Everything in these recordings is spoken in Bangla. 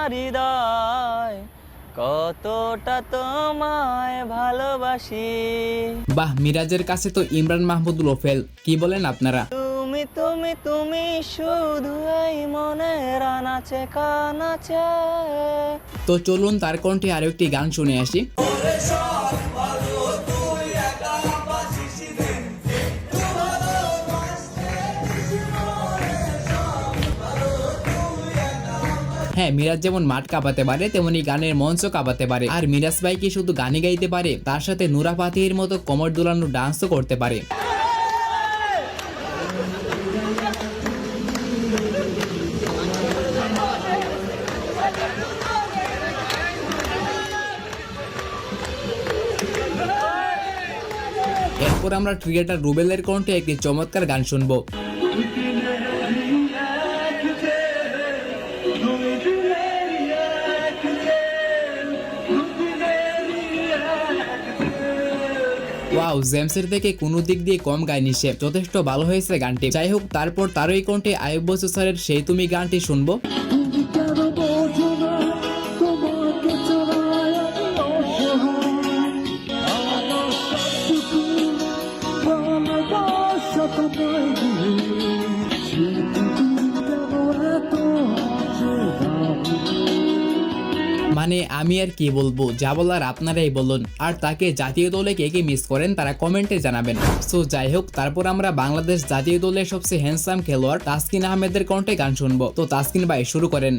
আমার হৃদয় কতটা তোমায় ভালোবাসি। বাহ, মিরাজের কাছে তো ইমরান মাহমুদুল ফেল। কি বলেন আপনারা? তুমি তুমি তুমি শুধু এই মনের আনাচে কানাচে। তো চলুন তার কণ্ঠে আরো একটি গান শুনে আসি। হ্যাঁ, মিরাজ যেমন মাঠ কাঁপাতে পারে তেমনি গানের মঞ্চ কাঁপাতে পারে। আর মিরাজ ভাই কি শুধু গানই গাইতে পারে, তার সাথে নুরা ফাতিহির মতো কোমর দুলানো ডান্সও করতে পারে। এরপর আমরা ক্রিকেটার রুবেলের কণ্ঠে একটি চমৎকার গান শুনবো। ওয়াও, জেমসের থেকে কোনো দিক দিয়ে কম গায়নি সে, যথেষ্ট ভালো হয়েছে গানটি। যাই হোক, তারপর তারই কণ্ঠে আয়ুব বসু স্যারের সেই তুমি গানটি শুনবো। মানে আমি আর কি বলবো, যা বলার আপনারাই বলুন। আর তাকে জাতীয় দলে কে কে মিস করেন তারা কমেন্টে জানাবেন। সো যাই হোক, তারপর আমরা বাংলাদেশ জাতীয় দলের সবচেয়ে হ্যান্ডসাম খেলোয়াড় তাসকিন আহমেদের কণ্ঠে গান শুনবো। তো তাসকিন ভাই শুরু করেন।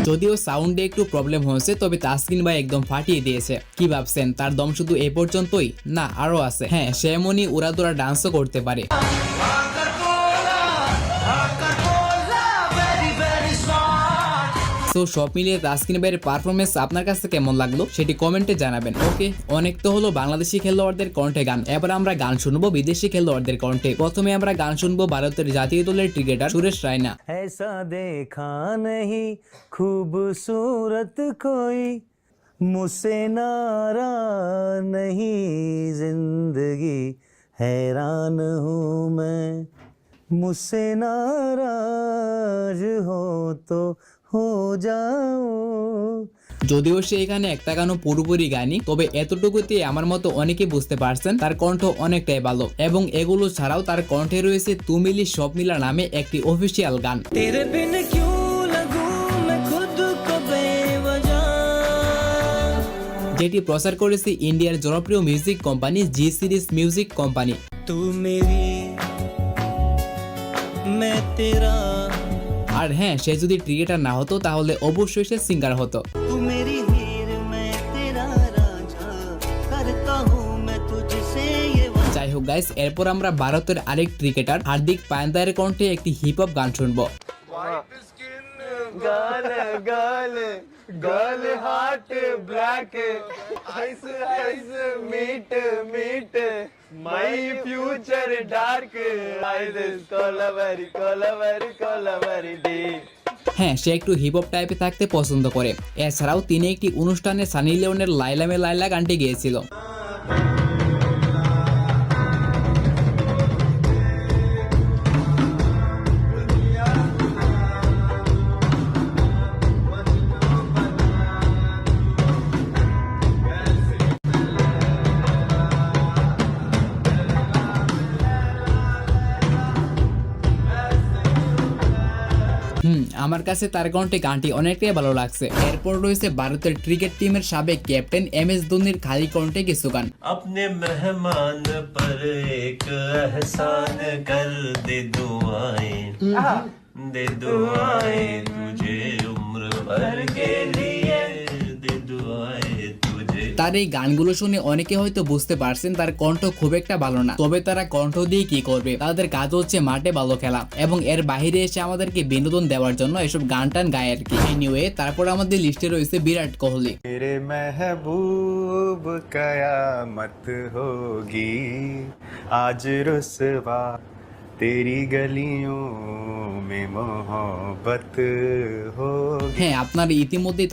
যদিও সাউন্ডে একটু প্রবলেম হয়েছে, তবে তাসকিন ভাই একদম ফাটিয়ে দিয়েছে। কি ভাবছেন তার দম শুধু এই পর্যন্তই? না, আরো আছে। হ্যাঁ, সে এমনই উড়াদুরা ডান্সও করতে পারে। তো সব মিলিয়ে তাসকিন ভাইয়ের পারফরমেন্স আপনার কাছে কেমন লাগলো সেটি কমেন্টে জানাবেন। ওকে, অনেক তো হলো বাংলাদেশি খেলোয়াড়দের কণ্ঠে গান, এবার আমরা গান শুনবো বিদেশি খেলোয়াড়দের কণ্ঠে। প্রথমে আমরা গান শুনবো ভারতের জাতীয় দলের ক্রিকেটার সুরেশ রায়না। ऐसा देखा नहीं खूबसूरत कोई, मुझसे नाराज नहीं जिंदगी, हैरान हूँ मैं, मुझसे नाराज हो तो हो जाओ। যদিও সে এখানে একটা গানও পুরোপুরি গায়নি, তবে এতটুকুতে আমার মতো অনেকে বুঝতে পারছেন তার কণ্ঠ অনেকটাই ভালো। এবং এগুলো ছাড়াও তার কণ্ঠে রয়েছে তু মিলি সব মিলা নামে একটি অফিসিয়াল গান। तेरे बिन क्यों लगूं मैं खुद को बेवजह, যেটি প্রচার করেছে ইন্ডিয়ার জনপ্রিয় মিউজিক কোম্পানি জি সিরিজ মিউজিক কোম্পানি। तू मेरी मैं तेरा, আর হ্যাঁ, সে যদি ক্রিকেটার না হতো তাহলে অবশ্যই সে সিঙ্গার হতো। तू मेरी हीर मैं तेरा राजा, करता हूँ मैं तुझसे ये वादा। যাই হোক গাইস, এরপর আমরা ভারতের আরেক ক্রিকেটার হার্দিক পান্ডিয়ার কণ্ঠে একটি হিপ হপ গান শুনবো। गाल गाल गाल heart black, ice ice meet meet, my future dark, ice Kolaveri Kolaveri Kolaveri day. হ্যাঁ, সে একটু হিপ হপ টাইপে থাকতে পছন্দ করে। এছাড়াও তিনি একটি অনুষ্ঠানে সানি লিওনের লাইলা মে লাইলা গানটি গেয়েছিল। আমার কাছে তার কণ্ঠে গানটি অনেকটাই ভালো লাগছে। এরপর রয়েছে ভারতের ক্রিকেট টিমের সাবেক ক্যাপ্টেন MS ধোনির খালি কণ্ঠে কিছু গান। अपने मेहमान पर एक एहसान कर दे दुआएं तुझे उम्र भर के लिए, दे दुआएं तुझे। তার এই গানগুলো শুনে অনেকে হয়তো বুঝতে পারছেন তার কণ্ঠ খুব একটা ভালো না, তবে তারা কণ্ঠ দিয়ে কি করবে, তাদের কাজ হচ্ছে মাঠে ভালো খেলা এবং এর বাইরে এসে আমাদেরকে বিনোদন দেওয়ার জন্য এসব গান টান গায় আর কি। এনিওয়ে, তারপর আমাদের লিস্টে রয়েছে বিরাট কোহলি। मेरे महबूब कयामत होगी आज रुसवा तेरी गलियों में मोहब्बत होगी। হ্যাঁ, আপনার ইতিমধ্যে